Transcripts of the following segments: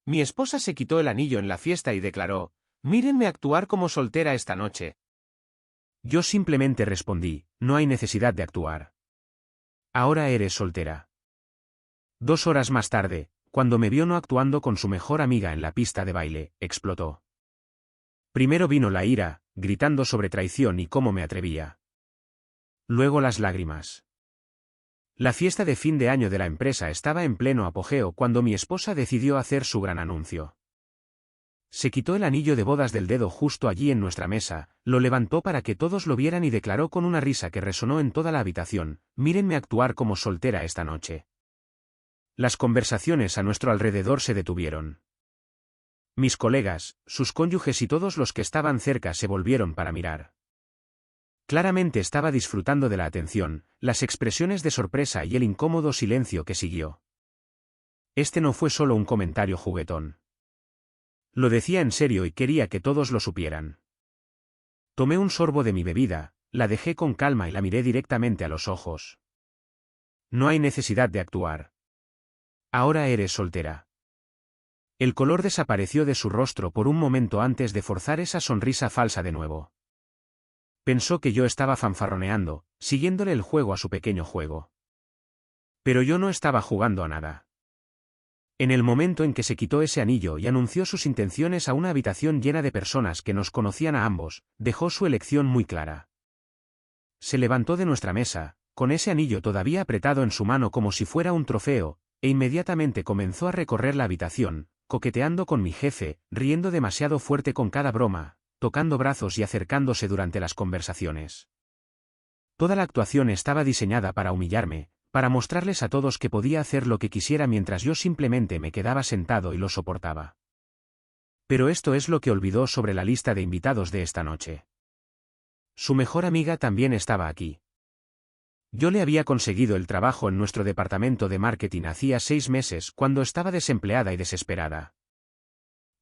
Mi esposa se quitó el anillo en la fiesta y declaró: «Mírenme actuar como soltera esta noche». Yo simplemente respondí: no hay necesidad de actuar. Ahora eres soltera. 2 horas más tarde, cuando me vio no actuando con su mejor amiga en la pista de baile, explotó. Primero vino la ira, gritando sobre traición y cómo me atrevía. Luego las lágrimas. La fiesta de fin de año de la empresa estaba en pleno apogeo cuando mi esposa decidió hacer su gran anuncio. Se quitó el anillo de bodas del dedo justo allí en nuestra mesa, lo levantó para que todos lo vieran y declaró con una risa que resonó en toda la habitación: «Mírenme actuar como soltera esta noche». Las conversaciones a nuestro alrededor se detuvieron. Mis colegas, sus cónyuges y todos los que estaban cerca se volvieron para mirar. Claramente estaba disfrutando de la atención, las expresiones de sorpresa y el incómodo silencio que siguió. Este no fue solo un comentario juguetón. Lo decía en serio y quería que todos lo supieran. Tomé un sorbo de mi bebida, la dejé con calma y la miré directamente a los ojos. No hay necesidad de actuar. Ahora eres soltera. El color desapareció de su rostro por un momento antes de forzar esa sonrisa falsa de nuevo. Pensó que yo estaba fanfarroneando, siguiéndole el juego a su pequeño juego. Pero yo no estaba jugando a nada. En el momento en que se quitó ese anillo y anunció sus intenciones a una habitación llena de personas que nos conocían a ambos, dejó su elección muy clara. Se levantó de nuestra mesa, con ese anillo todavía apretado en su mano como si fuera un trofeo, e inmediatamente comenzó a recorrer la habitación, coqueteando con mi jefe, riendo demasiado fuerte con cada broma, tocando brazos y acercándose durante las conversaciones. Toda la actuación estaba diseñada para humillarme, para mostrarles a todos que podía hacer lo que quisiera mientras yo simplemente me quedaba sentado y lo soportaba. Pero esto es lo que olvidó sobre la lista de invitados de esta noche. Su mejor amiga también estaba aquí. Yo le había conseguido el trabajo en nuestro departamento de marketing hacía 6 meses cuando estaba desempleada y desesperada.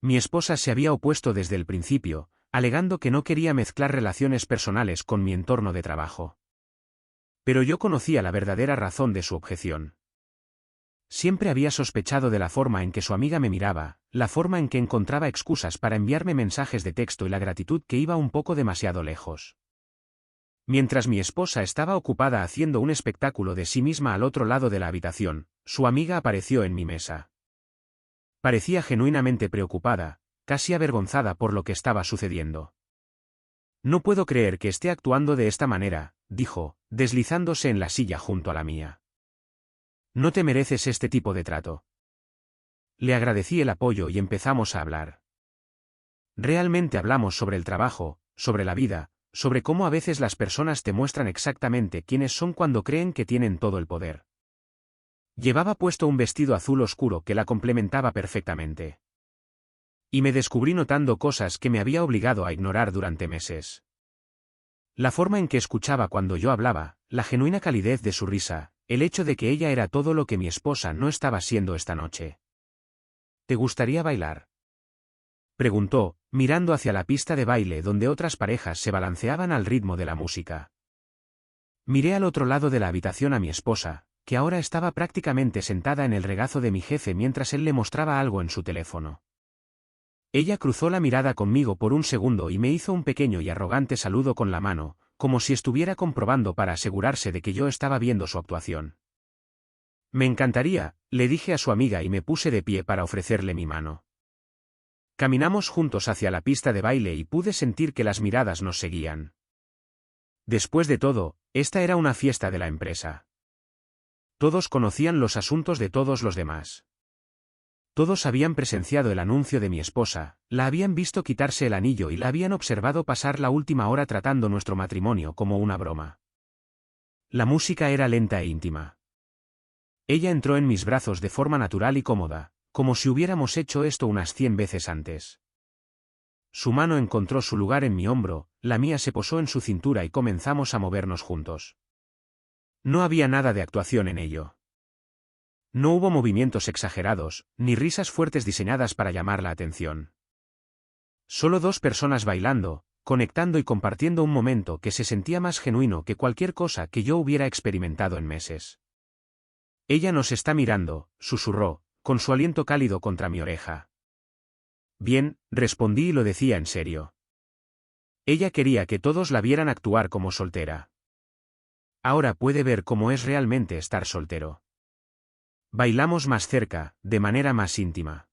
Mi esposa se había opuesto desde el principio, alegando que no quería mezclar relaciones personales con mi entorno de trabajo. Pero yo conocía la verdadera razón de su objeción. Siempre había sospechado de la forma en que su amiga me miraba, la forma en que encontraba excusas para enviarme mensajes de texto y la gratitud que iba un poco demasiado lejos. Mientras mi esposa estaba ocupada haciendo un espectáculo de sí misma al otro lado de la habitación, su amiga apareció en mi mesa. Parecía genuinamente preocupada, casi avergonzada por lo que estaba sucediendo. «No puedo creer que esté actuando de esta manera», dijo, deslizándose en la silla junto a la mía. «No te mereces este tipo de trato». Le agradecí el apoyo y empezamos a hablar. Realmente hablamos sobre el trabajo, sobre la vida, sobre cómo a veces las personas te muestran exactamente quiénes son cuando creen que tienen todo el poder. Llevaba puesto un vestido azul oscuro que la complementaba perfectamente. Y me descubrí notando cosas que me había obligado a ignorar durante meses. La forma en que escuchaba cuando yo hablaba, la genuina calidez de su risa, el hecho de que ella era todo lo que mi esposa no estaba siendo esta noche. «¿Te gustaría bailar?», preguntó, mirando hacia la pista de baile donde otras parejas se balanceaban al ritmo de la música. Miré al otro lado de la habitación a mi esposa, que ahora estaba prácticamente sentada en el regazo de mi jefe mientras él le mostraba algo en su teléfono. Ella cruzó la mirada conmigo por un segundo y me hizo un pequeño y arrogante saludo con la mano, como si estuviera comprobando para asegurarse de que yo estaba viendo su actuación. «Me encantaría», le dije a su amiga y me puse de pie para ofrecerle mi mano. Caminamos juntos hacia la pista de baile y pude sentir que las miradas nos seguían. Después de todo, esta era una fiesta de la empresa. Todos conocían los asuntos de todos los demás. Todos habían presenciado el anuncio de mi esposa, la habían visto quitarse el anillo y la habían observado pasar la última hora tratando nuestro matrimonio como una broma. La música era lenta e íntima. Ella entró en mis brazos de forma natural y cómoda, como si hubiéramos hecho esto unas 100 veces antes. Su mano encontró su lugar en mi hombro, la mía se posó en su cintura y comenzamos a movernos juntos. No había nada de actuación en ello. No hubo movimientos exagerados, ni risas fuertes diseñadas para llamar la atención. Solo 2 personas bailando, conectando y compartiendo un momento que se sentía más genuino que cualquier cosa que yo hubiera experimentado en meses. «Ella nos está mirando», susurró, con su aliento cálido contra mi oreja. Bien, respondí y lo decía en serio. Ella quería que todos la vieran actuar como soltera. Ahora puede ver cómo es realmente estar soltero. Bailamos más cerca, de manera más íntima.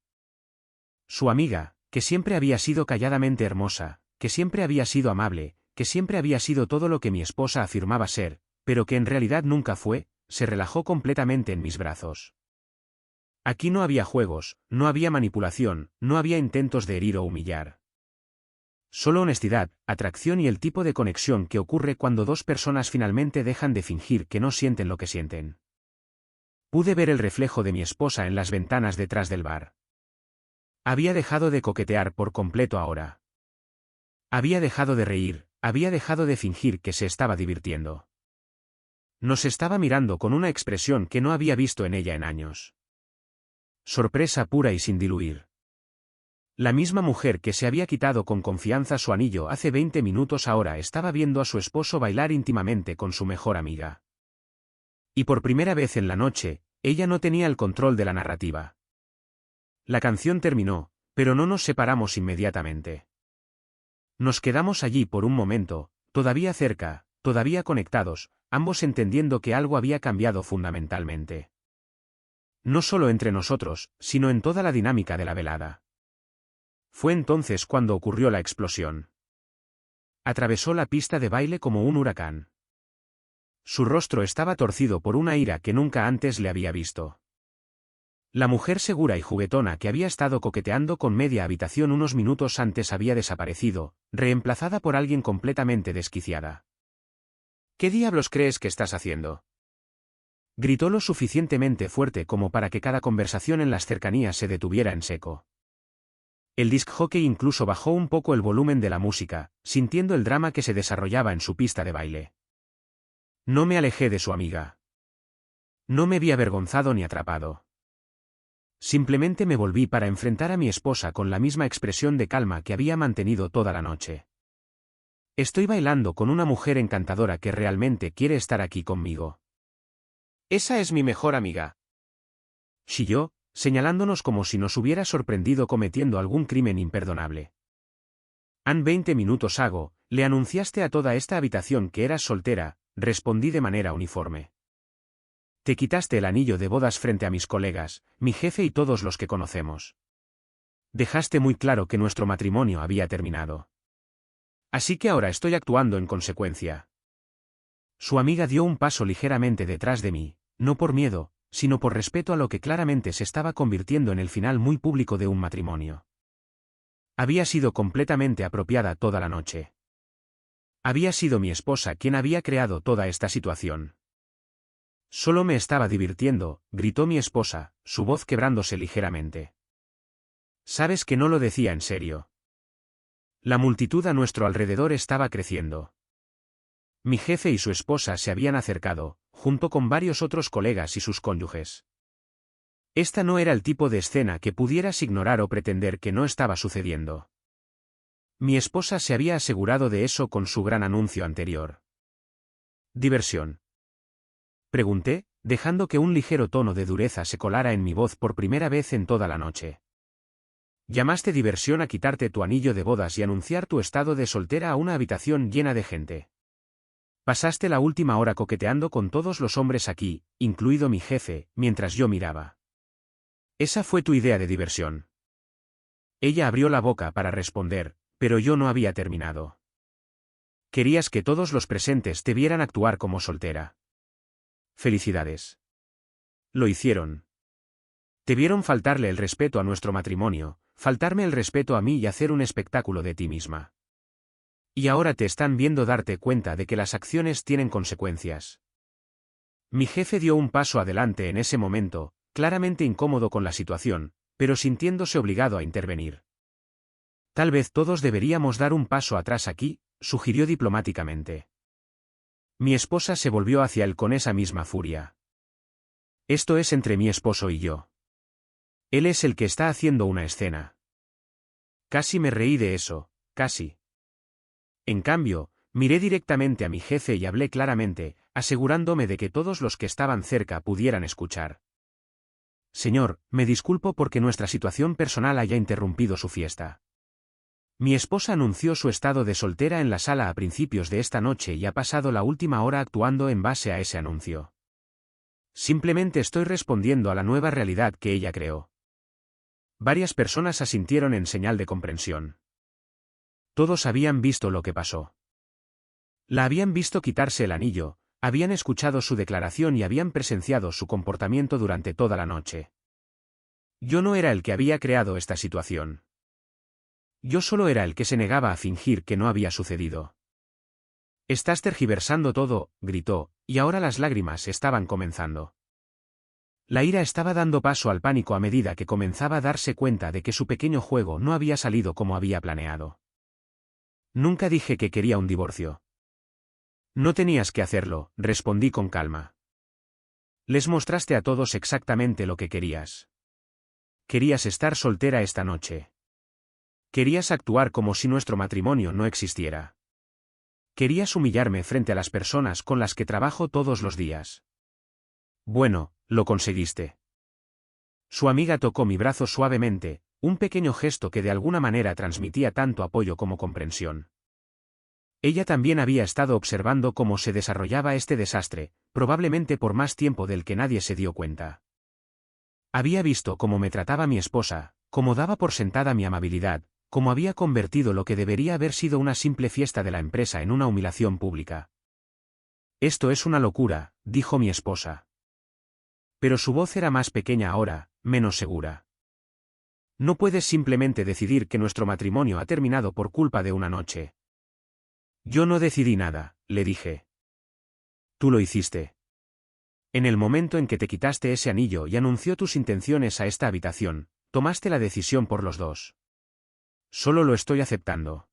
Su amiga, que siempre había sido calladamente hermosa, que siempre había sido amable, que siempre había sido todo lo que mi esposa afirmaba ser, pero que en realidad nunca fue, se relajó completamente en mis brazos. Aquí no había juegos, no había manipulación, no había intentos de herir o humillar. Solo honestidad, atracción y el tipo de conexión que ocurre cuando dos personas finalmente dejan de fingir que no sienten lo que sienten. Pude ver el reflejo de mi esposa en las ventanas detrás del bar. Había dejado de coquetear por completo ahora. Había dejado de reír, había dejado de fingir que se estaba divirtiendo. Nos estaba mirando con una expresión que no había visto en ella en años. Sorpresa pura y sin diluir. La misma mujer que se había quitado con confianza su anillo hace 20 minutos ahora estaba viendo a su esposo bailar íntimamente con su mejor amiga. Y por primera vez en la noche, ella no tenía el control de la narrativa. La canción terminó, pero no nos separamos inmediatamente. Nos quedamos allí por un momento, todavía cerca, todavía conectados, ambos entendiendo que algo había cambiado fundamentalmente. No solo entre nosotros, sino en toda la dinámica de la velada. Fue entonces cuando ocurrió la explosión. Atravesó la pista de baile como un huracán. Su rostro estaba torcido por una ira que nunca antes le había visto. La mujer segura y juguetona que había estado coqueteando con media habitación unos minutos antes había desaparecido, reemplazada por alguien completamente desquiciada. ¿Qué diablos crees que estás haciendo? Gritó lo suficientemente fuerte como para que cada conversación en las cercanías se detuviera en seco. El disc jockey incluso bajó un poco el volumen de la música, sintiendo el drama que se desarrollaba en su pista de baile. No me alejé de su amiga. No me vi avergonzado ni atrapado. Simplemente me volví para enfrentar a mi esposa con la misma expresión de calma que había mantenido toda la noche. Estoy bailando con una mujer encantadora que realmente quiere estar aquí conmigo. Esa es mi mejor amiga. Chilló, señalándonos como si nos hubiera sorprendido cometiendo algún crimen imperdonable. Han 20 minutos hago, le anunciaste a toda esta habitación que eras soltera, respondí de manera uniforme. Te quitaste el anillo de bodas frente a mis colegas, mi jefe y todos los que conocemos. Dejaste muy claro que nuestro matrimonio había terminado. Así que ahora estoy actuando en consecuencia. Su amiga dio un paso ligeramente detrás de mí, no por miedo, sino por respeto a lo que claramente se estaba convirtiendo en el final muy público de un matrimonio. Había sido completamente apropiada toda la noche. Había sido mi esposa quien había creado toda esta situación. Solo me estaba divirtiendo, gritó mi esposa, su voz quebrándose ligeramente. Sabes que no lo decía en serio. La multitud a nuestro alrededor estaba creciendo. Mi jefe y su esposa se habían acercado, junto con varios otros colegas y sus cónyuges. Esta no era el tipo de escena que pudieras ignorar o pretender que no estaba sucediendo. Mi esposa se había asegurado de eso con su gran anuncio anterior. ¿Diversión? Pregunté, dejando que un ligero tono de dureza se colara en mi voz por primera vez en toda la noche. Llamaste diversión a quitarte tu anillo de bodas y anunciar tu estado de soltera a una habitación llena de gente. Pasaste la última hora coqueteando con todos los hombres aquí, incluido mi jefe, mientras yo miraba. Esa fue tu idea de diversión. Ella abrió la boca para responder, pero yo no había terminado. Querías que todos los presentes te vieran actuar como soltera. Felicidades. Lo hicieron. Te vieron faltarle el respeto a nuestro matrimonio, faltarme el respeto a mí y hacer un espectáculo de ti misma. Y ahora te están viendo darte cuenta de que las acciones tienen consecuencias. Mi jefe dio un paso adelante en ese momento, claramente incómodo con la situación, pero sintiéndose obligado a intervenir. Tal vez todos deberíamos dar un paso atrás aquí, sugirió diplomáticamente. Mi esposa se volvió hacia él con esa misma furia. Esto es entre mi esposo y yo. Él es el que está haciendo una escena. Casi me reí de eso, casi. En cambio, miré directamente a mi jefe y hablé claramente, asegurándome de que todos los que estaban cerca pudieran escuchar. Señor, me disculpo porque nuestra situación personal haya interrumpido su fiesta. Mi esposa anunció su estado de soltera en la sala a principios de esta noche y ha pasado la última hora actuando en base a ese anuncio. Simplemente estoy respondiendo a la nueva realidad que ella creó. Varias personas asintieron en señal de comprensión. Todos habían visto lo que pasó. La habían visto quitarse el anillo, habían escuchado su declaración y habían presenciado su comportamiento durante toda la noche. Yo no era el que había creado esta situación. Yo solo era el que se negaba a fingir que no había sucedido. Estás tergiversando todo, gritó, y ahora las lágrimas estaban comenzando. La ira estaba dando paso al pánico a medida que comenzaba a darse cuenta de que su pequeño juego no había salido como había planeado. Nunca dije que quería un divorcio. No tenías que hacerlo, respondí con calma. Les mostraste a todos exactamente lo que querías. Querías estar soltera esta noche. Querías actuar como si nuestro matrimonio no existiera. Querías humillarme frente a las personas con las que trabajo todos los días. Bueno, lo conseguiste. Su amiga tocó mi brazo suavemente, un pequeño gesto que de alguna manera transmitía tanto apoyo como comprensión. Ella también había estado observando cómo se desarrollaba este desastre, probablemente por más tiempo del que nadie se dio cuenta. Había visto cómo me trataba mi esposa, cómo daba por sentada mi amabilidad, cómo había convertido lo que debería haber sido una simple fiesta de la empresa en una humillación pública. Esto es una locura, dijo mi esposa. Pero su voz era más pequeña ahora, menos segura. No puedes simplemente decidir que nuestro matrimonio ha terminado por culpa de una noche. Yo no decidí nada, le dije. Tú lo hiciste. En el momento en que te quitaste ese anillo y anunció tus intenciones a esta habitación, tomaste la decisión por los dos. Solo lo estoy aceptando.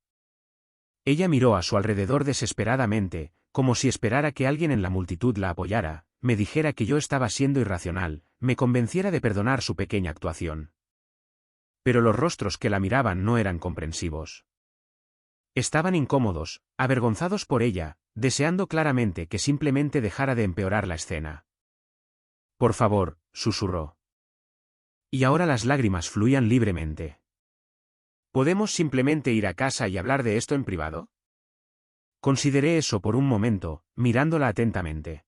Ella miró a su alrededor desesperadamente, como si esperara que alguien en la multitud la apoyara, me dijera que yo estaba siendo irracional, me convenciera de perdonar su pequeña actuación. Pero los rostros que la miraban no eran comprensivos. Estaban incómodos, avergonzados por ella, deseando claramente que simplemente dejara de empeorar la escena. Por favor, susurró. Y ahora las lágrimas fluían libremente. ¿Podemos simplemente ir a casa y hablar de esto en privado? Consideré eso por un momento, mirándola atentamente.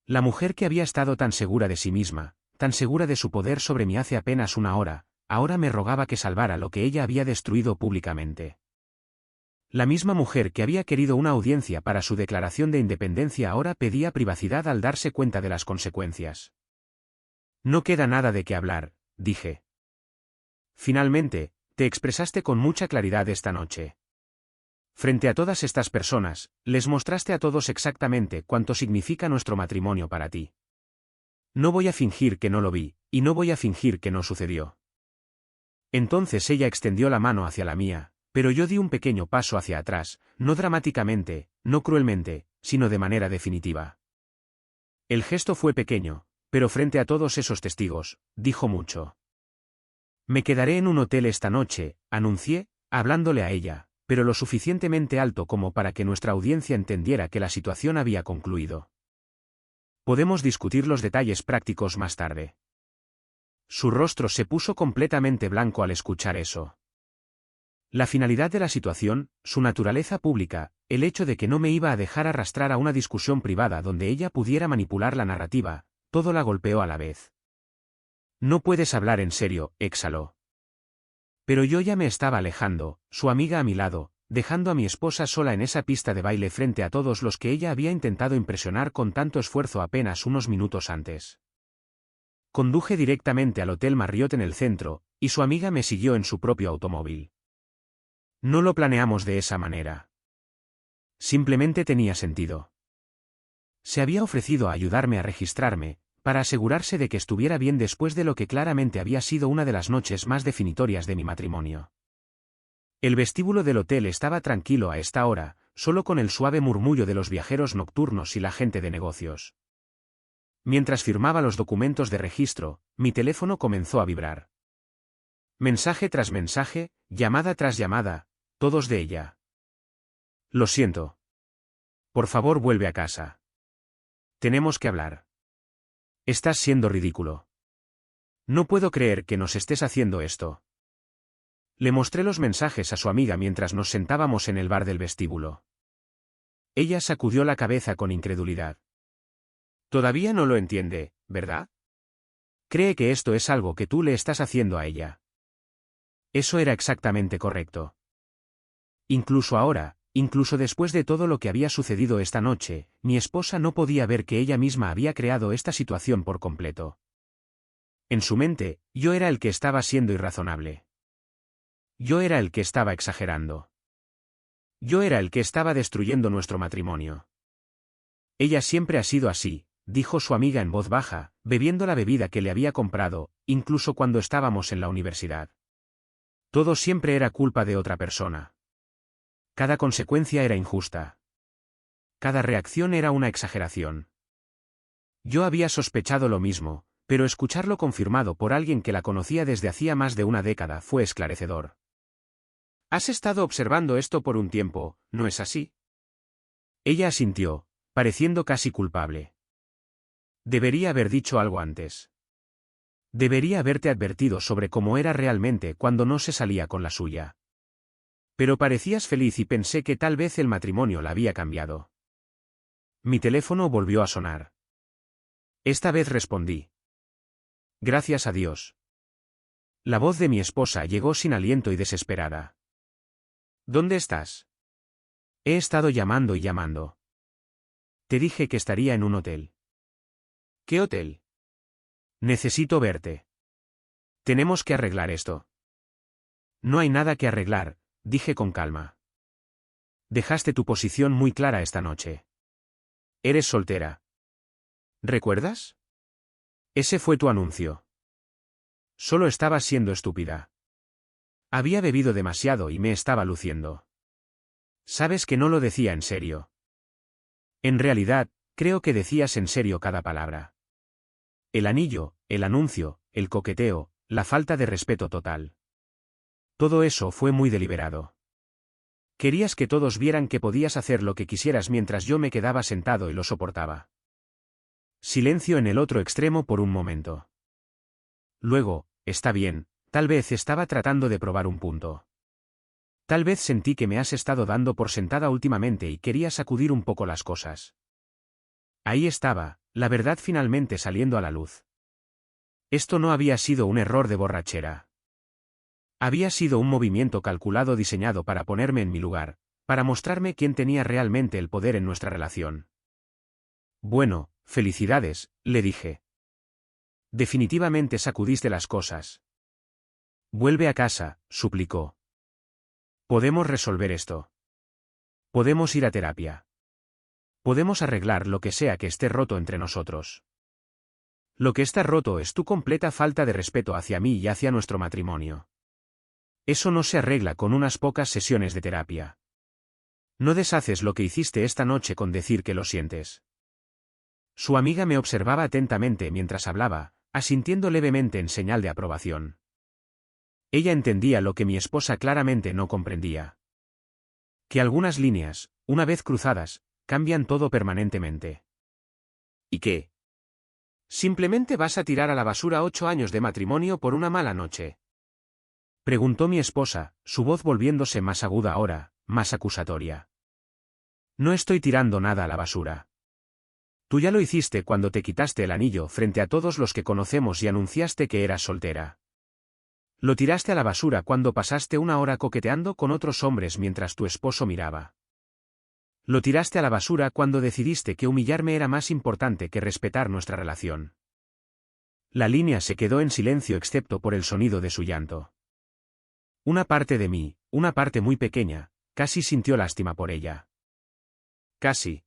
La mujer que había estado tan segura de sí misma, tan segura de su poder sobre mí hace apenas una hora, ahora me rogaba que salvara lo que ella había destruido públicamente. La misma mujer que había querido una audiencia para su declaración de independencia ahora pedía privacidad al darse cuenta de las consecuencias. No queda nada de qué hablar, dije. Finalmente, te expresaste con mucha claridad esta noche. Frente a todas estas personas, les mostraste a todos exactamente cuánto significa nuestro matrimonio para ti. No voy a fingir que no lo vi, y no voy a fingir que no sucedió. Entonces ella extendió la mano hacia la mía, pero yo di un pequeño paso hacia atrás, no dramáticamente, no cruelmente, sino de manera definitiva. El gesto fue pequeño, pero frente a todos esos testigos, dijo mucho. Me quedaré en un hotel esta noche, anuncié, hablándole a ella, pero lo suficientemente alto como para que nuestra audiencia entendiera que la situación había concluido. Podemos discutir los detalles prácticos más tarde. Su rostro se puso completamente blanco al escuchar eso. La finalidad de la situación, su naturaleza pública, el hecho de que no me iba a dejar arrastrar a una discusión privada donde ella pudiera manipular la narrativa, todo la golpeó a la vez. No puedes hablar en serio, exhaló. Pero yo ya me estaba alejando, su amiga a mi lado, dejando a mi esposa sola en esa pista de baile frente a todos los que ella había intentado impresionar con tanto esfuerzo apenas unos minutos antes. Conduje directamente al Hotel Marriott en el centro, y su amiga me siguió en su propio automóvil. No lo planeamos de esa manera. Simplemente tenía sentido. Se había ofrecido a ayudarme a registrarme, para asegurarse de que estuviera bien después de lo que claramente había sido una de las noches más definitorias de mi matrimonio. El vestíbulo del hotel estaba tranquilo a esta hora, solo con el suave murmullo de los viajeros nocturnos y la gente de negocios. Mientras firmaba los documentos de registro, mi teléfono comenzó a vibrar. Mensaje tras mensaje, llamada tras llamada, todos de ella. Lo siento. Por favor, vuelve a casa. Tenemos que hablar. Estás siendo ridículo. No puedo creer que nos estés haciendo esto. Le mostré los mensajes a su amiga mientras nos sentábamos en el bar del vestíbulo. Ella sacudió la cabeza con incredulidad. Todavía no lo entiende, ¿verdad? Cree que esto es algo que tú le estás haciendo a ella. Eso era exactamente correcto. Incluso ahora, incluso después de todo lo que había sucedido esta noche, mi esposa no podía ver que ella misma había creado esta situación por completo. En su mente, yo era el que estaba siendo irrazonable. Yo era el que estaba exagerando. Yo era el que estaba destruyendo nuestro matrimonio. Ella siempre ha sido así, dijo su amiga en voz baja, bebiendo la bebida que le había comprado, incluso cuando estábamos en la universidad. Todo siempre era culpa de otra persona. Cada consecuencia era injusta. Cada reacción era una exageración. Yo había sospechado lo mismo, pero escucharlo confirmado por alguien que la conocía desde hacía más de una década fue esclarecedor. Has estado observando esto por un tiempo, ¿no es así? Ella asintió, pareciendo casi culpable. Debería haber dicho algo antes. Debería haberte advertido sobre cómo era realmente cuando no se salía con la suya. Pero parecías feliz y pensé que tal vez el matrimonio la había cambiado. Mi teléfono volvió a sonar. Esta vez respondí. Gracias a Dios. La voz de mi esposa llegó sin aliento y desesperada. ¿Dónde estás? He estado llamando y llamando. Te dije que estaría en un hotel. ¿Qué hotel? Necesito verte. Tenemos que arreglar esto. No hay nada que arreglar, dije con calma. Dejaste tu posición muy clara esta noche. Eres soltera. ¿Recuerdas? Ese fue tu anuncio. Solo estabas siendo estúpida. Había bebido demasiado y me estaba luciendo. Sabes que no lo decía en serio. En realidad, creo que decías en serio cada palabra. El anillo, el anuncio, el coqueteo, la falta de respeto total. Todo eso fue muy deliberado. Querías que todos vieran que podías hacer lo que quisieras mientras yo me quedaba sentado y lo soportaba. Silencio en el otro extremo por un momento. Luego, está bien, tal vez estaba tratando de probar un punto. Tal vez sentí que me has estado dando por sentada últimamente y quería sacudir un poco las cosas. Ahí estaba, la verdad finalmente saliendo a la luz. Esto no había sido un error de borrachera. Había sido un movimiento calculado diseñado para ponerme en mi lugar, para mostrarme quién tenía realmente el poder en nuestra relación. Bueno, felicidades, le dije. Definitivamente sacudiste las cosas. Vuelve a casa, suplicó. Podemos resolver esto. Podemos ir a terapia. Podemos arreglar lo que sea que esté roto entre nosotros. Lo que está roto es tu completa falta de respeto hacia mí y hacia nuestro matrimonio. Eso no se arregla con unas pocas sesiones de terapia. No deshaces lo que hiciste esta noche con decir que lo sientes. Su amiga me observaba atentamente mientras hablaba, asintiendo levemente en señal de aprobación. Ella entendía lo que mi esposa claramente no comprendía. Que algunas líneas, una vez cruzadas, cambian todo permanentemente. ¿Y qué? ¿Simplemente vas a tirar a la basura 8 años de matrimonio por una mala noche? Preguntó mi esposa, su voz volviéndose más aguda ahora, más acusatoria. No estoy tirando nada a la basura. Tú ya lo hiciste cuando te quitaste el anillo frente a todos los que conocemos y anunciaste que eras soltera. Lo tiraste a la basura cuando pasaste una hora coqueteando con otros hombres mientras tu esposo miraba. Lo tiraste a la basura cuando decidiste que humillarme era más importante que respetar nuestra relación. La línea se quedó en silencio excepto por el sonido de su llanto. Una parte de mí, una parte muy pequeña, casi sintió lástima por ella. Casi.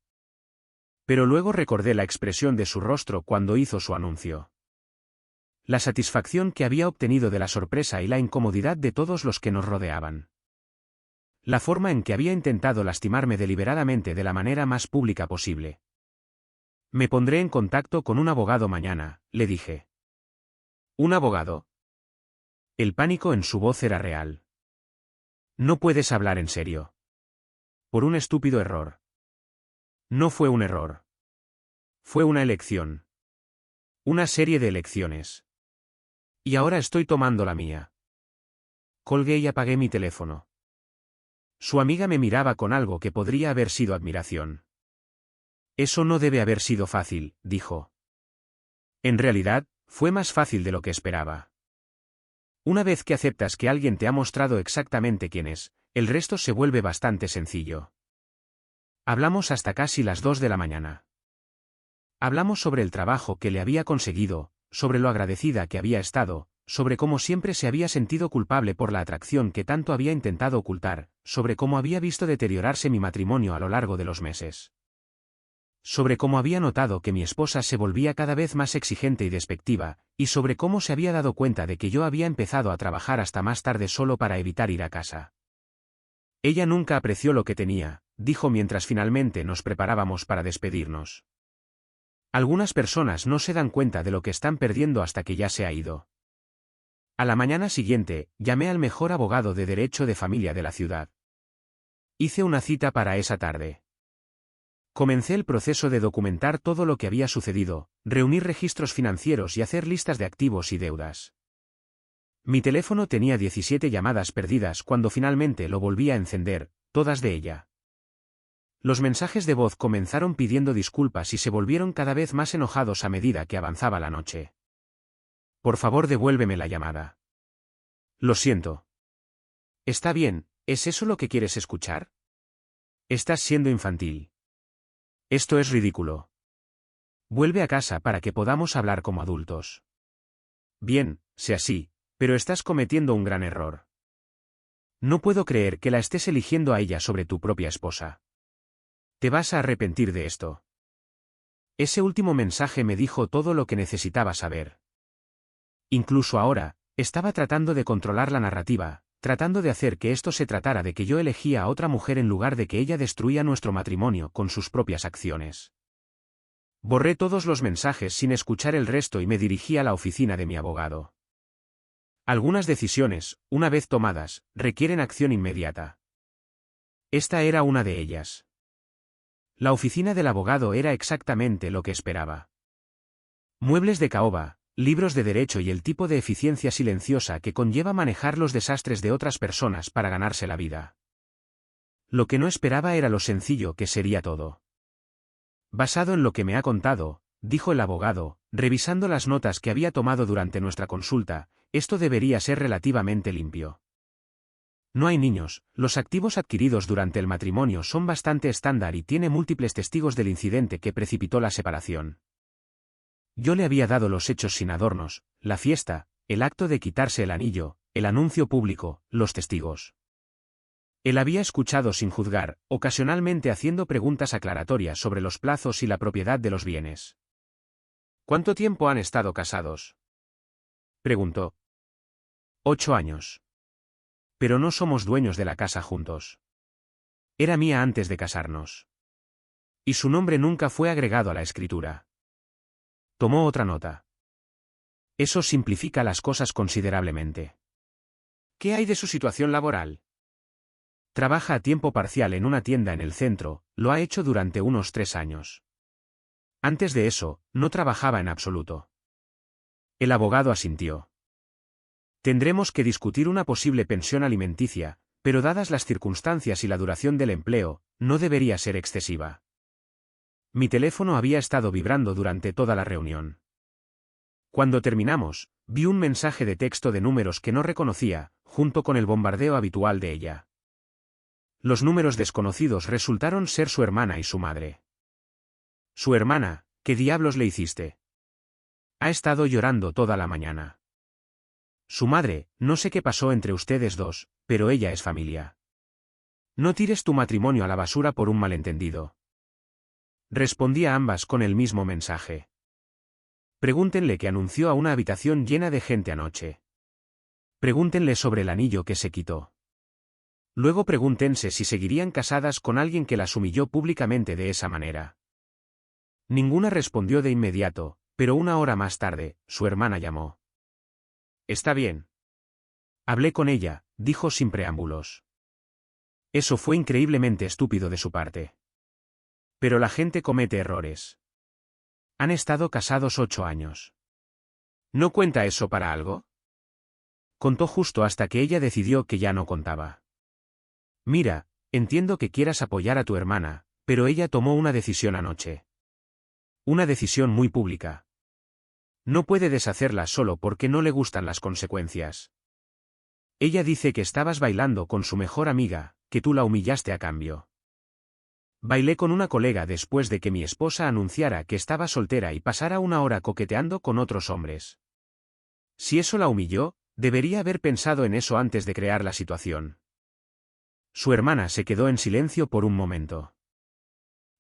Pero luego recordé la expresión de su rostro cuando hizo su anuncio. La satisfacción que había obtenido de la sorpresa y la incomodidad de todos los que nos rodeaban. La forma en que había intentado lastimarme deliberadamente de la manera más pública posible. Me pondré en contacto con un abogado mañana, le dije. ¿Un abogado? El pánico en su voz era real. No puedes hablar en serio. Por un estúpido error. No fue un error. Fue una elección. Una serie de elecciones. Y ahora estoy tomando la mía. Colgué y apagué mi teléfono. Su amiga me miraba con algo que podría haber sido admiración. Eso no debe haber sido fácil, dijo. En realidad, fue más fácil de lo que esperaba. Una vez que aceptas que alguien te ha mostrado exactamente quién es, el resto se vuelve bastante sencillo. Hablamos hasta casi las 2 de la mañana. Hablamos sobre el trabajo que le había conseguido, sobre lo agradecida que había estado, sobre cómo siempre se había sentido culpable por la atracción que tanto había intentado ocultar, sobre cómo había visto deteriorarse mi matrimonio a lo largo de los meses. Sobre cómo había notado que mi esposa se volvía cada vez más exigente y despectiva, y sobre cómo se había dado cuenta de que yo había empezado a trabajar hasta más tarde solo para evitar ir a casa. Ella nunca apreció lo que tenía, dijo mientras finalmente nos preparábamos para despedirnos. Algunas personas no se dan cuenta de lo que están perdiendo hasta que ya se ha ido. A la mañana siguiente, llamé al mejor abogado de derecho de familia de la ciudad. Hice una cita para esa tarde. Comencé el proceso de documentar todo lo que había sucedido, reunir registros financieros y hacer listas de activos y deudas. Mi teléfono tenía 17 llamadas perdidas cuando finalmente lo volví a encender, todas de ella. Los mensajes de voz comenzaron pidiendo disculpas y se volvieron cada vez más enojados a medida que avanzaba la noche. Por favor, devuélveme la llamada. Lo siento. Está bien, ¿es eso lo que quieres escuchar? Estás siendo infantil. Esto es ridículo. Vuelve a casa para que podamos hablar como adultos. Bien, sé así, pero estás cometiendo un gran error. No puedo creer que la estés eligiendo a ella sobre tu propia esposa. Te vas a arrepentir de esto. Ese último mensaje me dijo todo lo que necesitaba saber. Incluso ahora, estaba tratando de controlar la narrativa, tratando de hacer que esto se tratara de que yo elegía a otra mujer en lugar de que ella destruía nuestro matrimonio con sus propias acciones. Borré todos los mensajes sin escuchar el resto y me dirigí a la oficina de mi abogado. Algunas decisiones, una vez tomadas, requieren acción inmediata. Esta era una de ellas. La oficina del abogado era exactamente lo que esperaba. Muebles de caoba, libros de derecho y el tipo de eficiencia silenciosa que conlleva manejar los desastres de otras personas para ganarse la vida. Lo que no esperaba era lo sencillo que sería todo. Basado en lo que me ha contado, dijo el abogado, revisando las notas que había tomado durante nuestra consulta, esto debería ser relativamente limpio. No hay niños, los activos adquiridos durante el matrimonio son bastante estándar y tiene múltiples testigos del incidente que precipitó la separación. Yo le había dado los hechos sin adornos, la fiesta, el acto de quitarse el anillo, el anuncio público, los testigos. Él había escuchado sin juzgar, ocasionalmente haciendo preguntas aclaratorias sobre los plazos y la propiedad de los bienes. ¿Cuánto tiempo han estado casados?, preguntó. 8 años. Pero no somos dueños de la casa juntos. Era mía antes de casarnos. Y su nombre nunca fue agregado a la escritura. Tomó otra nota. Eso simplifica las cosas considerablemente. ¿Qué hay de su situación laboral? Trabaja a tiempo parcial en una tienda en el centro, lo ha hecho durante unos 3 años. Antes de eso, no trabajaba en absoluto. El abogado asintió. Tendremos que discutir una posible pensión alimenticia, pero dadas las circunstancias y la duración del empleo, no debería ser excesiva. Mi teléfono había estado vibrando durante toda la reunión. Cuando terminamos, vi un mensaje de texto de números que no reconocía, junto con el bombardeo habitual de ella. Los números desconocidos resultaron ser su hermana y su madre. Su hermana, ¿qué diablos le hiciste? Ha estado llorando toda la mañana. Su madre, no sé qué pasó entre ustedes dos, pero ella es familia. No tires tu matrimonio a la basura por un malentendido. Respondí a ambas con el mismo mensaje. Pregúntenle que anunció a una habitación llena de gente anoche. Pregúntenle sobre el anillo que se quitó. Luego pregúntense si seguirían casadas con alguien que las humilló públicamente de esa manera. Ninguna respondió de inmediato, pero 1 hora más tarde, su hermana llamó. Está bien. Hablé con ella, dijo sin preámbulos. Eso fue increíblemente estúpido de su parte. Pero la gente comete errores. Han estado casados 8 años. ¿No cuenta eso para algo? Contó justo hasta que ella decidió que ya no contaba. Mira, entiendo que quieras apoyar a tu hermana, pero ella tomó una decisión anoche. Una decisión muy pública. No puede deshacerla solo porque no le gustan las consecuencias. Ella dice que estabas bailando con su mejor amiga, que tú la humillaste a cambio. Bailé con una colega después de que mi esposa anunciara que estaba soltera y pasara una hora coqueteando con otros hombres. Si eso la humilló, debería haber pensado en eso antes de crear la situación. Su hermana se quedó en silencio por un momento.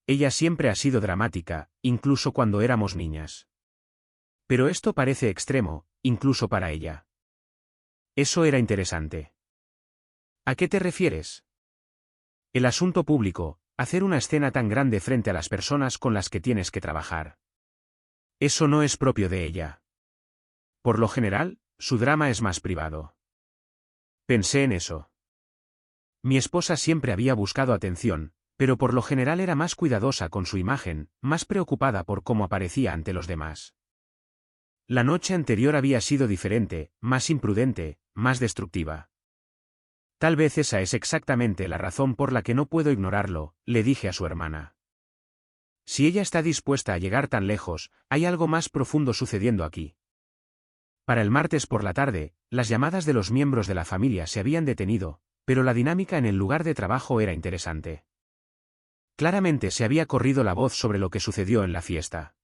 Ella siempre ha sido dramática, incluso cuando éramos niñas. Pero esto parece extremo, incluso para ella. Eso era interesante. ¿A qué te refieres? El asunto público, hacer una escena tan grande frente a las personas con las que tienes que trabajar. Eso no es propio de ella. Por lo general, su drama es más privado. Pensé en eso. Mi esposa siempre había buscado atención, pero por lo general era más cuidadosa con su imagen, más preocupada por cómo aparecía ante los demás. La noche anterior había sido diferente, más imprudente, más destructiva. Tal vez esa es exactamente la razón por la que no puedo ignorarlo, le dije a su hermana. Si ella está dispuesta a llegar tan lejos, hay algo más profundo sucediendo aquí. Para el martes por la tarde, las llamadas de los miembros de la familia se habían detenido, pero la dinámica en el lugar de trabajo era interesante. Claramente se había corrido la voz sobre lo que sucedió en la fiesta.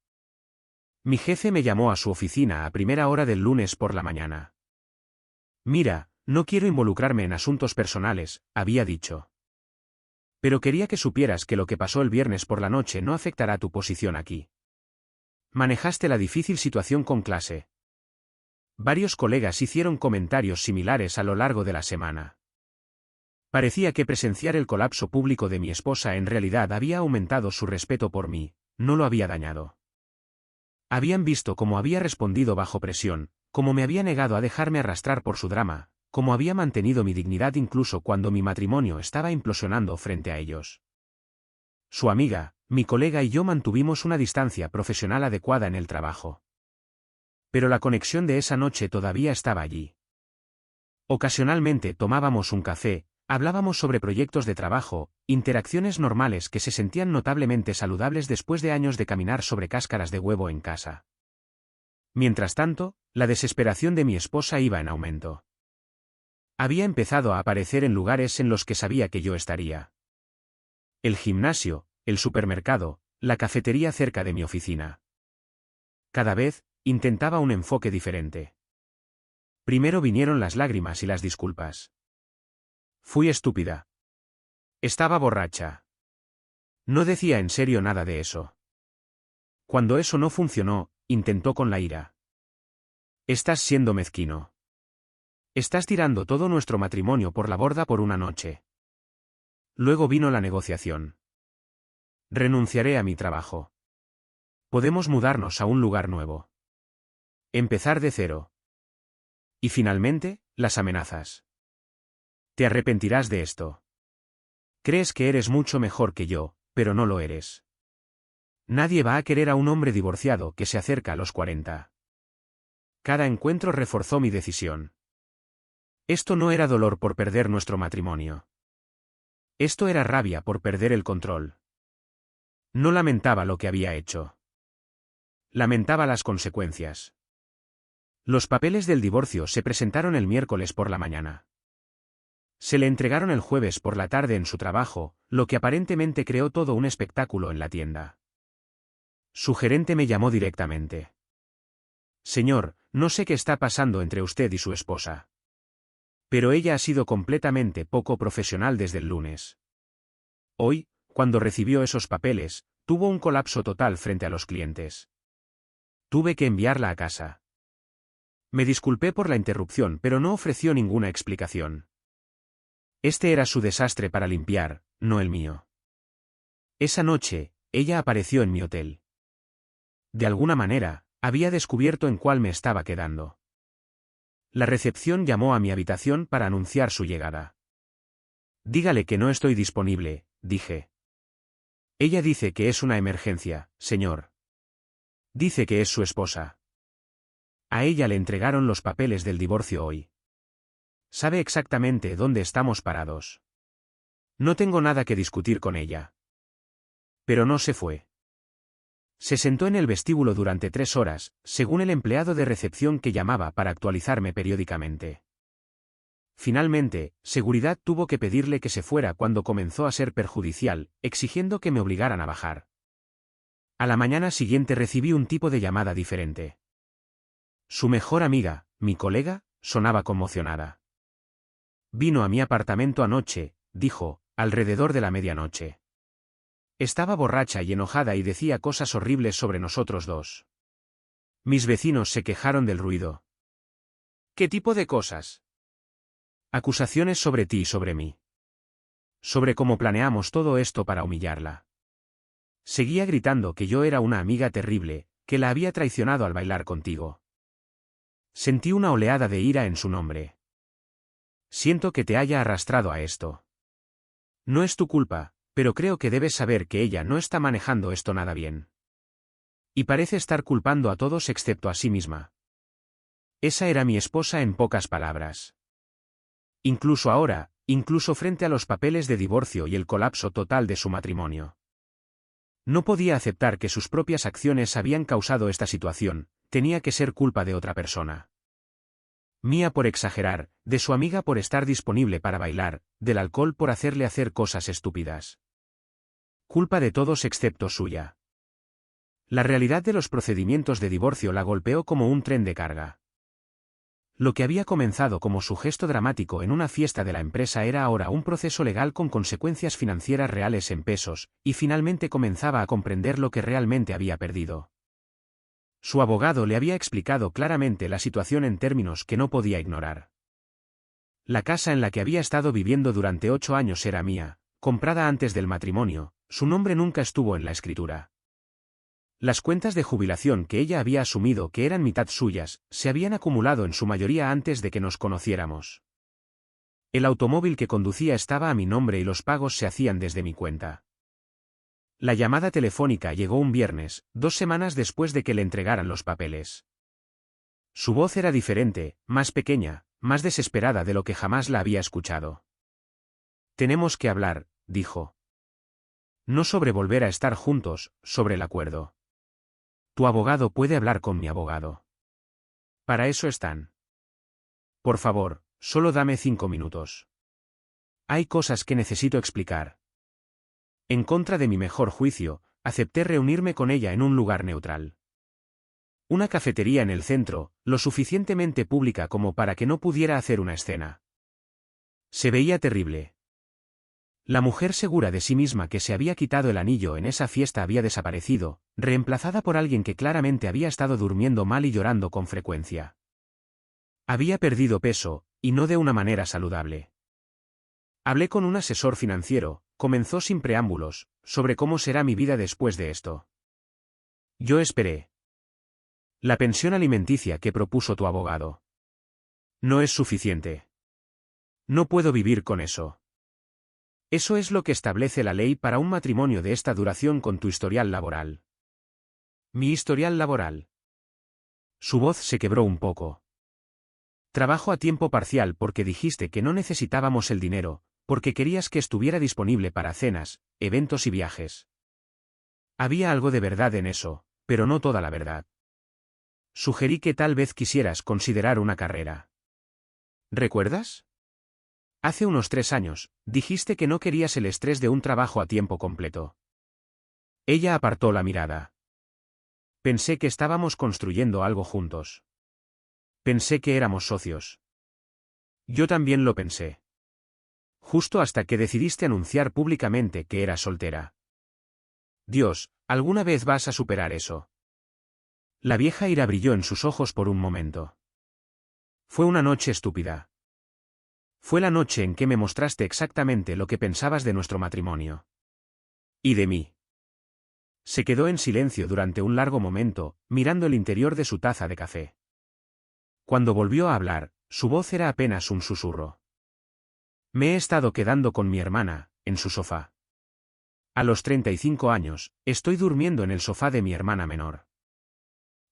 Mi jefe me llamó a su oficina a primera hora del lunes por la mañana. Mira, no quiero involucrarme en asuntos personales, había dicho. Pero quería que supieras que lo que pasó el viernes por la noche no afectará tu posición aquí. Manejaste la difícil situación con clase. Varios colegas hicieron comentarios similares a lo largo de la semana. Parecía que presenciar el colapso público de mi esposa en realidad había aumentado su respeto por mí, no lo había dañado. Habían visto cómo había respondido bajo presión, cómo me había negado a dejarme arrastrar por su drama, cómo había mantenido mi dignidad incluso cuando mi matrimonio estaba implosionando frente a ellos. Su amiga, mi colega y yo mantuvimos una distancia profesional adecuada en el trabajo. Pero la conexión de esa noche todavía estaba allí. Ocasionalmente tomábamos un café, hablábamos sobre proyectos de trabajo, interacciones normales que se sentían notablemente saludables después de años de caminar sobre cáscaras de huevo en casa. Mientras tanto, la desesperación de mi esposa iba en aumento. Había empezado a aparecer en lugares en los que sabía que yo estaría. El gimnasio, el supermercado, la cafetería cerca de mi oficina. Cada vez, intentaba un enfoque diferente. Primero vinieron las lágrimas y las disculpas. Fui estúpida. Estaba borracha. No decía en serio nada de eso. Cuando eso no funcionó, intentó con la ira. Estás siendo mezquino. Estás tirando todo nuestro matrimonio por la borda por una noche. Luego vino la negociación. Renunciaré a mi trabajo. Podemos mudarnos a un lugar nuevo. Empezar de cero. Y finalmente, las amenazas. Te arrepentirás de esto. Crees que eres mucho mejor que yo, pero no lo eres. Nadie va a querer a un hombre divorciado que se acerca a los 40. Cada encuentro reforzó mi decisión. Esto no era dolor por perder nuestro matrimonio. Esto era rabia por perder el control. No lamentaba lo que había hecho. Lamentaba las consecuencias. Los papeles del divorcio se presentaron el miércoles por la mañana. Se le entregaron el jueves por la tarde en su trabajo, lo que aparentemente creó todo un espectáculo en la tienda. Su gerente me llamó directamente. Señor, no sé qué está pasando entre usted y su esposa. Pero ella ha sido completamente poco profesional desde el lunes. Hoy, cuando recibió esos papeles, tuvo un colapso total frente a los clientes. Tuve que enviarla a casa. Me disculpé por la interrupción, pero no ofreció ninguna explicación. Este era su desastre para limpiar, no el mío. Esa noche, ella apareció en mi hotel. De alguna manera, había descubierto en cuál me estaba quedando. La recepción llamó a mi habitación para anunciar su llegada. Dígale que no estoy disponible, dije. Ella dice que es una emergencia, señor. Dice que es su esposa. A ella le entregaron los papeles del divorcio hoy. Sabe exactamente dónde estamos parados. No tengo nada que discutir con ella. Pero no se fue. Se sentó en el vestíbulo durante 3 horas, según el empleado de recepción que llamaba para actualizarme periódicamente. Finalmente, seguridad tuvo que pedirle que se fuera cuando comenzó a ser perjudicial, exigiendo que me obligaran a bajar. A la mañana siguiente recibí un tipo de llamada diferente. Su mejor amiga, mi colega, sonaba conmocionada. Vino a mi apartamento anoche, dijo, alrededor de la medianoche. Estaba borracha y enojada y decía cosas horribles sobre nosotros dos. Mis vecinos se quejaron del ruido. ¿Qué tipo de cosas? Acusaciones sobre ti y sobre mí. Sobre cómo planeamos todo esto para humillarla. Seguía gritando que yo era una amiga terrible, que la había traicionado al bailar contigo. Sentí una oleada de ira en su nombre. Siento que te haya arrastrado a esto. No es tu culpa, pero creo que debes saber que ella no está manejando esto nada bien. Y parece estar culpando a todos excepto a sí misma. Esa era mi esposa en pocas palabras. Incluso ahora, incluso frente a los papeles de divorcio y el colapso total de su matrimonio. No podía aceptar que sus propias acciones habían causado esta situación, tenía que ser culpa de otra persona. Mía por exagerar, de su amiga por estar disponible para bailar, del alcohol por hacerle hacer cosas estúpidas. Culpa de todos excepto suya. La realidad de los procedimientos de divorcio la golpeó como un tren de carga. Lo que había comenzado como su gesto dramático en una fiesta de la empresa era ahora un proceso legal con consecuencias financieras reales en pesos, y finalmente comenzaba a comprender lo que realmente había perdido. Su abogado le había explicado claramente la situación en términos que no podía ignorar. La casa en la que había estado viviendo durante 8 años era mía, comprada antes del matrimonio, su nombre nunca estuvo en la escritura. Las cuentas de jubilación que ella había asumido que eran mitad suyas, se habían acumulado en su mayoría antes de que nos conociéramos. El automóvil que conducía estaba a mi nombre y los pagos se hacían desde mi cuenta. La llamada telefónica llegó un viernes, 2 semanas después de que le entregaran los papeles. Su voz era diferente, más pequeña, más desesperada de lo que jamás la había escuchado. Tenemos que hablar, dijo. No sobre volver a estar juntos, sobre el acuerdo. Tu abogado puede hablar con mi abogado. Para eso están. Por favor, solo dame 5 minutos. Hay cosas que necesito explicar. En contra de mi mejor juicio, acepté reunirme con ella en un lugar neutral. Una cafetería en el centro, lo suficientemente pública como para que no pudiera hacer una escena. Se veía terrible. La mujer segura de sí misma que se había quitado el anillo en esa fiesta había desaparecido, reemplazada por alguien que claramente había estado durmiendo mal y llorando con frecuencia. Había perdido peso, y no de una manera saludable. Hablé con un asesor financiero, comenzó sin preámbulos, sobre cómo será mi vida después de esto. Yo esperé. La pensión alimenticia que propuso tu abogado. No es suficiente. No puedo vivir con eso. Eso es lo que establece la ley para un matrimonio de esta duración con tu historial laboral. Mi historial laboral. Su voz se quebró un poco. Trabajo a tiempo parcial porque dijiste que no necesitábamos el dinero, porque querías que estuviera disponible para cenas, eventos y viajes. Había algo de verdad en eso, pero no toda la verdad. Sugerí que tal vez quisieras considerar una carrera. ¿Recuerdas? Hace unos 3 años, dijiste que no querías el estrés de un trabajo a tiempo completo. Ella apartó la mirada. Pensé que estábamos construyendo algo juntos. Pensé que éramos socios. Yo también lo pensé. Justo hasta que decidiste anunciar públicamente que eras soltera. Dios, ¿alguna vez vas a superar eso? La vieja ira brilló en sus ojos por un momento. Fue una noche estúpida. Fue la noche en que me mostraste exactamente lo que pensabas de nuestro matrimonio. Y de mí. Se quedó en silencio durante un largo momento, mirando el interior de su taza de café. Cuando volvió a hablar, su voz era apenas un susurro. Me he estado quedando con mi hermana, en su sofá. A los 35 años, estoy durmiendo en el sofá de mi hermana menor.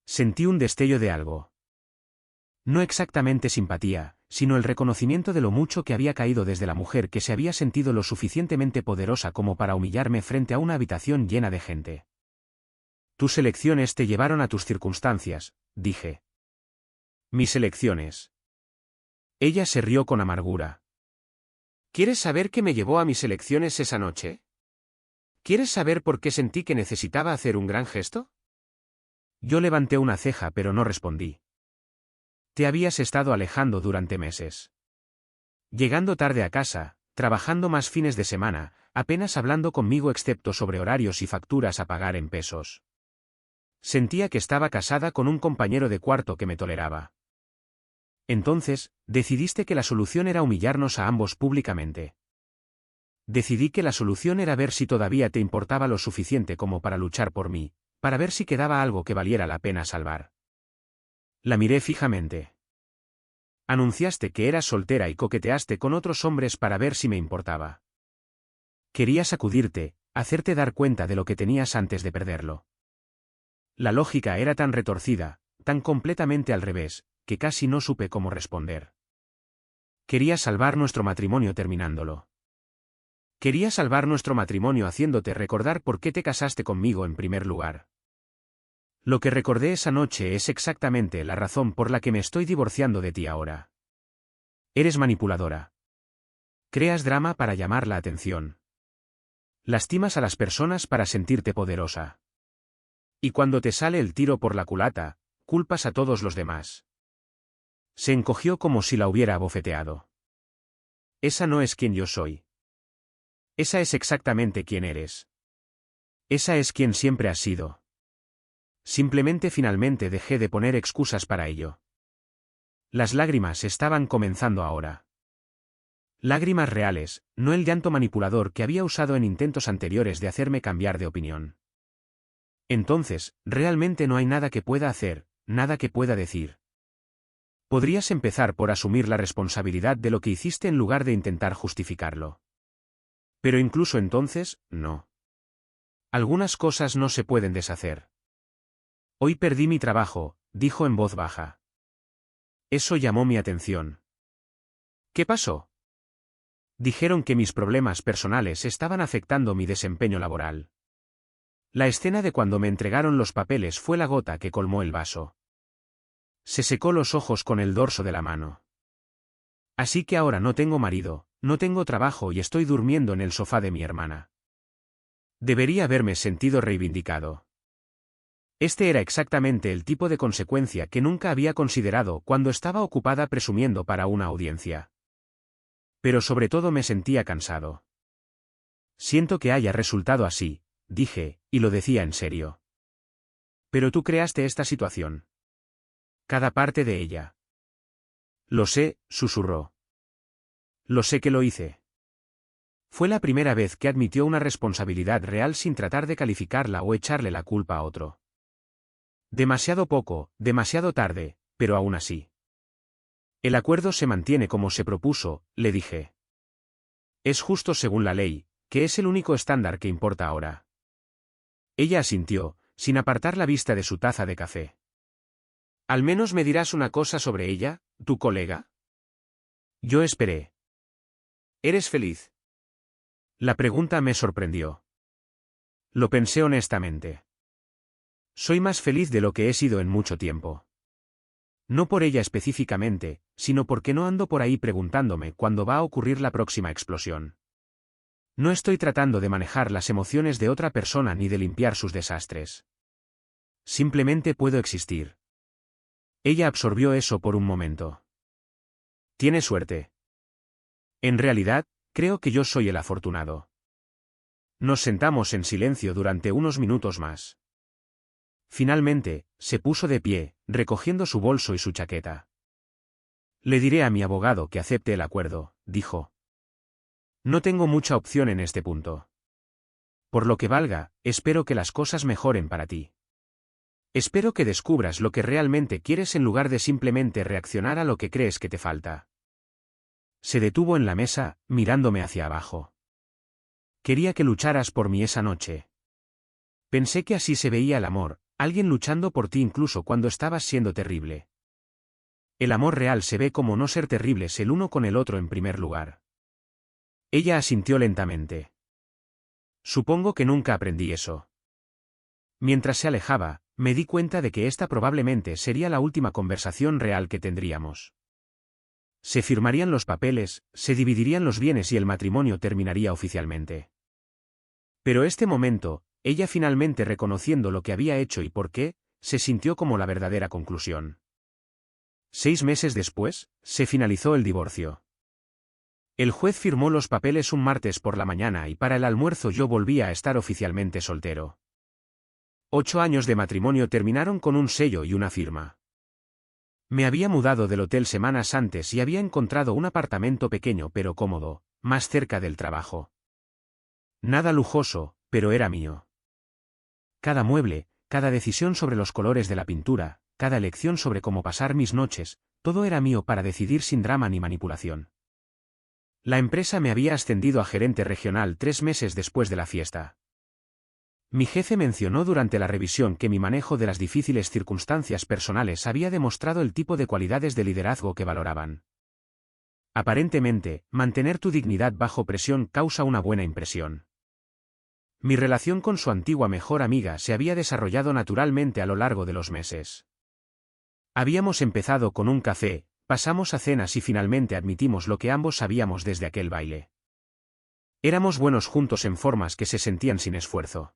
Sentí un destello de algo. No exactamente simpatía, sino el reconocimiento de lo mucho que había caído desde la mujer que se había sentido lo suficientemente poderosa como para humillarme frente a una habitación llena de gente. Tus elecciones te llevaron a tus circunstancias, dije. Mis elecciones. Ella se rió con amargura. ¿Quieres saber qué me llevó a mis elecciones esa noche? ¿Quieres saber por qué sentí que necesitaba hacer un gran gesto? Yo levanté una ceja pero no respondí. Te habías estado alejando durante meses. Llegando tarde a casa, trabajando más fines de semana, apenas hablando conmigo excepto sobre horarios y facturas a pagar en pesos. Sentía que estaba casada con un compañero de cuarto que me toleraba. Entonces, decidiste que la solución era humillarnos a ambos públicamente. Decidí que la solución era ver si todavía te importaba lo suficiente como para luchar por mí, para ver si quedaba algo que valiera la pena salvar. La miré fijamente. Anunciaste que eras soltera y coqueteaste con otros hombres para ver si me importaba. Quería sacudirte, hacerte dar cuenta de lo que tenías antes de perderlo. La lógica era tan retorcida, tan completamente al revés, que casi no supe cómo responder. Quería salvar nuestro matrimonio terminándolo. Quería salvar nuestro matrimonio haciéndote recordar por qué te casaste conmigo en primer lugar. Lo que recordé esa noche es exactamente la razón por la que me estoy divorciando de ti ahora. Eres manipuladora. Creas drama para llamar la atención. Lastimas a las personas para sentirte poderosa. Y cuando te sale el tiro por la culata, culpas a todos los demás. Se encogió como si la hubiera abofeteado. Esa no es quien yo soy. Esa es exactamente quien eres. Esa es quien siempre has sido. Simplemente finalmente dejé de poner excusas para ello. Las lágrimas estaban comenzando ahora. Lágrimas reales, no el llanto manipulador que había usado en intentos anteriores de hacerme cambiar de opinión. Entonces, realmente no hay nada que pueda hacer, nada que pueda decir. Podrías empezar por asumir la responsabilidad de lo que hiciste en lugar de intentar justificarlo. Pero incluso entonces, no. Algunas cosas no se pueden deshacer. Hoy perdí mi trabajo, dijo en voz baja. Eso llamó mi atención. ¿Qué pasó? Dijeron que mis problemas personales estaban afectando mi desempeño laboral. La escena de cuando me entregaron los papeles fue la gota que colmó el vaso. Se secó los ojos con el dorso de la mano. Así que ahora no tengo marido, no tengo trabajo y estoy durmiendo en el sofá de mi hermana. Debería haberme sentido reivindicado. Este era exactamente el tipo de consecuencia que nunca había considerado cuando estaba ocupada presumiendo para una audiencia. Pero sobre todo me sentía cansado. Siento que haya resultado así, dije, y lo decía en serio. Pero tú creaste esta situación. Cada parte de ella. Lo sé, susurró. Lo sé que lo hice. Fue la primera vez que admitió una responsabilidad real sin tratar de calificarla o echarle la culpa a otro. Demasiado poco, demasiado tarde, pero aún así. El acuerdo se mantiene como se propuso, le dije. Es justo según la ley, que es el único estándar que importa ahora. Ella asintió, sin apartar la vista de su taza de café. ¿Al menos me dirás una cosa sobre ella, tu colega? Yo esperé. ¿Eres feliz? La pregunta me sorprendió. Lo pensé honestamente. Soy más feliz de lo que he sido en mucho tiempo. No por ella específicamente, sino porque no ando por ahí preguntándome cuándo va a ocurrir la próxima explosión. No estoy tratando de manejar las emociones de otra persona ni de limpiar sus desastres. Simplemente puedo existir. Ella absorbió eso por un momento. Tienes suerte. En realidad, creo que yo soy el afortunado. Nos sentamos en silencio durante unos minutos más. Finalmente, se puso de pie, recogiendo su bolso y su chaqueta. Le diré a mi abogado que acepte el acuerdo, dijo. No tengo mucha opción en este punto. Por lo que valga, espero que las cosas mejoren para ti. Espero que descubras lo que realmente quieres en lugar de simplemente reaccionar a lo que crees que te falta. Se detuvo en la mesa, mirándome hacia abajo. Quería que lucharas por mí esa noche. Pensé que así se veía el amor, alguien luchando por ti incluso cuando estabas siendo terrible. El amor real se ve como no ser terribles el uno con el otro en primer lugar. Ella asintió lentamente. Supongo que nunca aprendí eso. Mientras se alejaba, me di cuenta de que esta probablemente sería la última conversación real que tendríamos. Se firmarían los papeles, se dividirían los bienes y el matrimonio terminaría oficialmente. Pero este momento, ella finalmente reconociendo lo que había hecho y por qué, se sintió como la verdadera conclusión. 6 meses después, se finalizó el divorcio. El juez firmó los papeles un martes por la mañana y para el almuerzo yo volvía a estar oficialmente soltero. 8 años de matrimonio terminaron con un sello y una firma. Me había mudado del hotel semanas antes y había encontrado un apartamento pequeño pero cómodo, más cerca del trabajo. Nada lujoso, pero era mío. Cada mueble, cada decisión sobre los colores de la pintura, cada elección sobre cómo pasar mis noches, todo era mío para decidir sin drama ni manipulación. La empresa me había ascendido a gerente regional 3 meses después de la fiesta. Mi jefe mencionó durante la revisión que mi manejo de las difíciles circunstancias personales había demostrado el tipo de cualidades de liderazgo que valoraban. Aparentemente, mantener tu dignidad bajo presión causa una buena impresión. Mi relación con su antigua mejor amiga se había desarrollado naturalmente a lo largo de los meses. Habíamos empezado con un café, pasamos a cenas y finalmente admitimos lo que ambos sabíamos desde aquel baile. Éramos buenos juntos en formas que se sentían sin esfuerzo.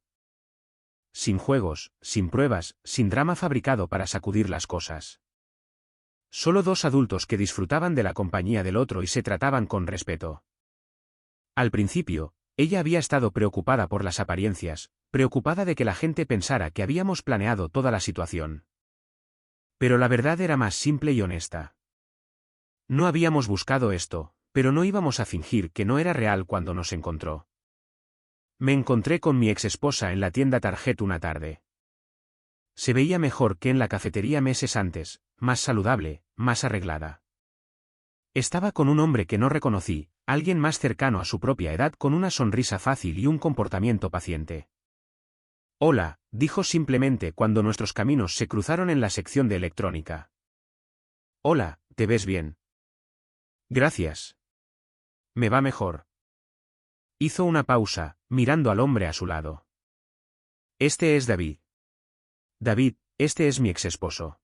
Sin juegos, sin pruebas, sin drama fabricado para sacudir las cosas. Solo 2 adultos que disfrutaban de la compañía del otro y se trataban con respeto. Al principio, ella había estado preocupada por las apariencias, preocupada de que la gente pensara que habíamos planeado toda la situación. Pero la verdad era más simple y honesta. No habíamos buscado esto, pero no íbamos a fingir que no era real cuando nos encontró. Me encontré con mi exesposa en la tienda Target una tarde. Se veía mejor que en la cafetería meses antes, más saludable, más arreglada. Estaba con un hombre que no reconocí, alguien más cercano a su propia edad con una sonrisa fácil y un comportamiento paciente. Hola, dijo simplemente cuando nuestros caminos se cruzaron en la sección de electrónica. Hola, ¿te ves bien? Gracias. Me va mejor. Hizo una pausa, mirando al hombre a su lado. Este es David. David, este es mi exesposo.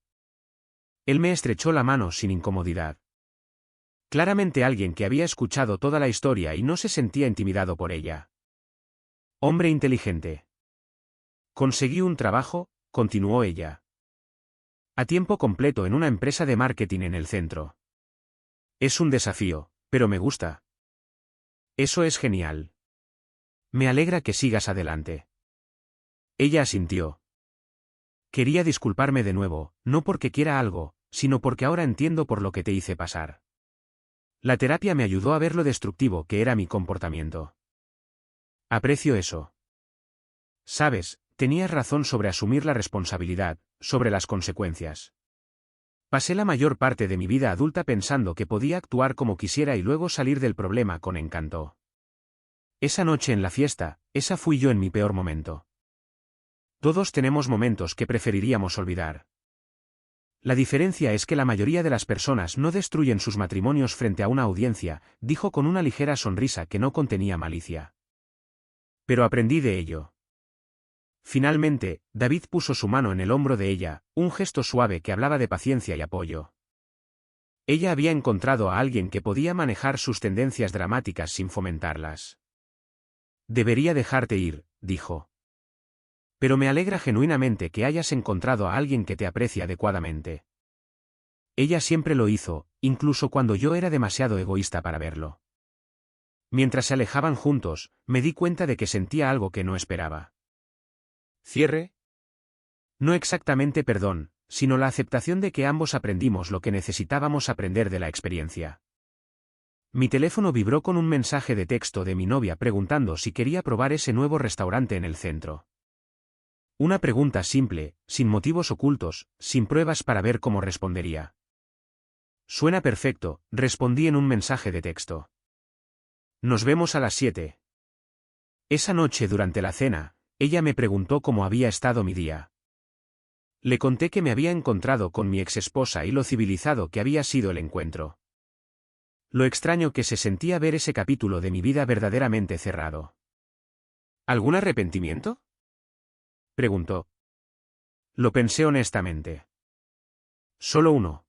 Él me estrechó la mano sin incomodidad. Claramente alguien que había escuchado toda la historia y no se sentía intimidado por ella. Hombre inteligente. Conseguí un trabajo, continuó ella. A tiempo completo en una empresa de marketing en el centro. Es un desafío, pero me gusta. Eso es genial. Me alegra que sigas adelante. Ella asintió. Quería disculparme de nuevo, no porque quiera algo, sino porque ahora entiendo por lo que te hice pasar. La terapia me ayudó a ver lo destructivo que era mi comportamiento. Aprecio eso. Sabes, tenías razón sobre asumir la responsabilidad, sobre las consecuencias. Pasé la mayor parte de mi vida adulta pensando que podía actuar como quisiera y luego salir del problema con encanto. Esa noche en la fiesta, esa fui yo en mi peor momento. Todos tenemos momentos que preferiríamos olvidar. La diferencia es que la mayoría de las personas no destruyen sus matrimonios frente a una audiencia, dijo con una ligera sonrisa que no contenía malicia. Pero aprendí de ello. Finalmente, David puso su mano en el hombro de ella, un gesto suave que hablaba de paciencia y apoyo. Ella había encontrado a alguien que podía manejar sus tendencias dramáticas sin fomentarlas. Debería dejarte ir, dijo. Pero me alegra genuinamente que hayas encontrado a alguien que te aprecie adecuadamente. Ella siempre lo hizo, incluso cuando yo era demasiado egoísta para verlo. Mientras se alejaban juntos, me di cuenta de que sentía algo que no esperaba. ¿Cierre? No exactamente perdón, sino la aceptación de que ambos aprendimos lo que necesitábamos aprender de la experiencia. Mi teléfono vibró con un mensaje de texto de mi novia preguntando si quería probar ese nuevo restaurante en el centro. Una pregunta simple, sin motivos ocultos, sin pruebas para ver cómo respondería. Suena perfecto, respondí en un mensaje de texto. Nos vemos a las 7. Esa noche durante la cena, ella me preguntó cómo había estado mi día. Le conté que me había encontrado con mi exesposa y lo civilizado que había sido el encuentro. Lo extraño que se sentía ver ese capítulo de mi vida verdaderamente cerrado. ¿Algún arrepentimiento?, preguntó. Lo pensé honestamente. Solo uno.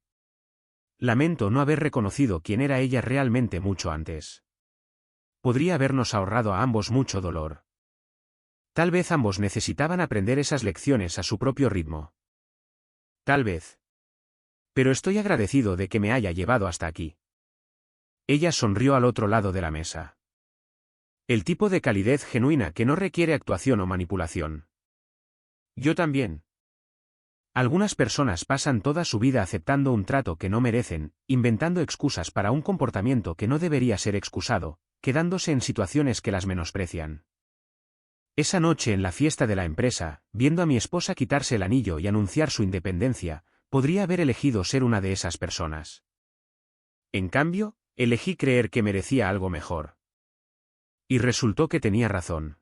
Lamento no haber reconocido quién era ella realmente mucho antes. Podría habernos ahorrado a ambos mucho dolor. Tal vez ambos necesitaban aprender esas lecciones a su propio ritmo. Tal vez. Pero estoy agradecido de que me haya llevado hasta aquí. Ella sonrió al otro lado de la mesa. El tipo de calidez genuina que no requiere actuación o manipulación. Yo también. Algunas personas pasan toda su vida aceptando un trato que no merecen, inventando excusas para un comportamiento que no debería ser excusado, quedándose en situaciones que las menosprecian. Esa noche en la fiesta de la empresa, viendo a mi esposa quitarse el anillo y anunciar su independencia, podría haber elegido ser una de esas personas. En cambio, elegí creer que merecía algo mejor. Y resultó que tenía razón.